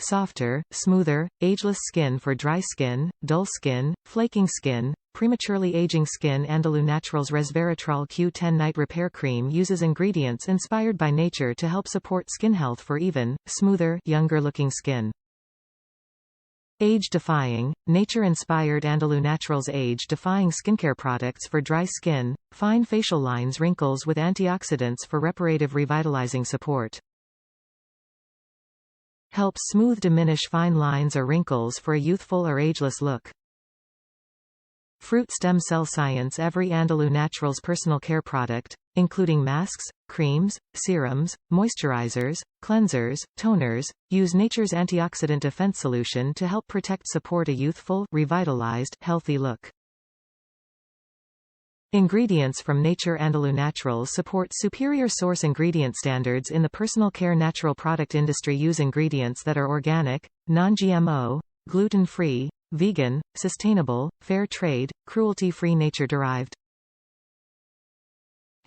softer, smoother, ageless skin for dry skin, dull skin, flaking skin, prematurely aging skin. Andalou Naturals Resveratrol Q10 Night Repair Cream uses ingredients inspired by nature to help support skin health for even, smoother, younger-looking skin. Age-defying, nature-inspired Andalou Naturals age-defying skincare products for dry skin, fine facial lines. Wrinkles with antioxidants for reparative revitalizing support. Helps smooth diminish fine lines or wrinkles for a youthful or ageless look. Fruit stem cell science. Every Andalou Naturals personal care product, including masks, creams, serums, moisturizers, cleansers, toners, use nature's antioxidant defense solution to help support a youthful, revitalized, healthy look. Ingredients from nature. Andalou Naturals supports superior source ingredient standards in the personal care natural product industry. Use ingredients that are organic, non-GMO, gluten-free, vegan, sustainable, fair trade, cruelty-free, nature-derived.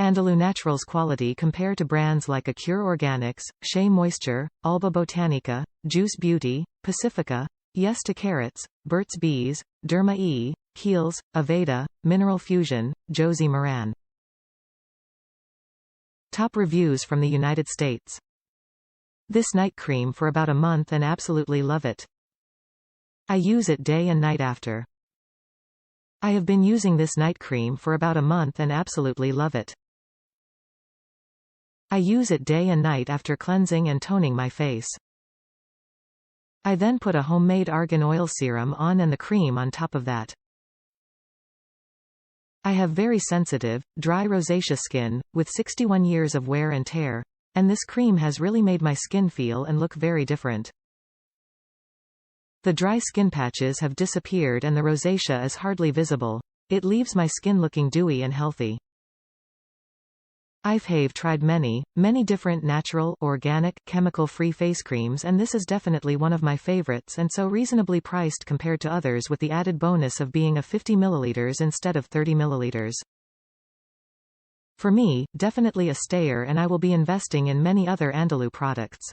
Andalou Naturals quality. Compare to brands like Acure Organics, Shea Moisture, Alba Botanica, Juice Beauty, Pacifica, Yes to Carrots, Burt's Bees, Derma E, Kiehl's, Aveda, Mineral Fusion, Josie Moran. Top reviews from the United States. This night cream for about a month and absolutely love it. I use it day and night after. I have been using this night cream for about a month and absolutely love it. I use it day and night after cleansing and toning my face. I then put a homemade argan oil serum on and the cream on top of that. I have very sensitive, dry rosacea skin, with 61 years of wear and tear, and this cream has really made my skin feel and look very different. The dry skin patches have disappeared and the rosacea is hardly visible. It leaves my skin looking dewy and healthy. I've tried many different natural, organic, chemical-free face creams, and this is definitely one of my favorites, and so reasonably priced compared to others, with the added bonus of being a 50 ml instead of 30 ml. For me, definitely a stayer, and I will be investing in many other Andalou products.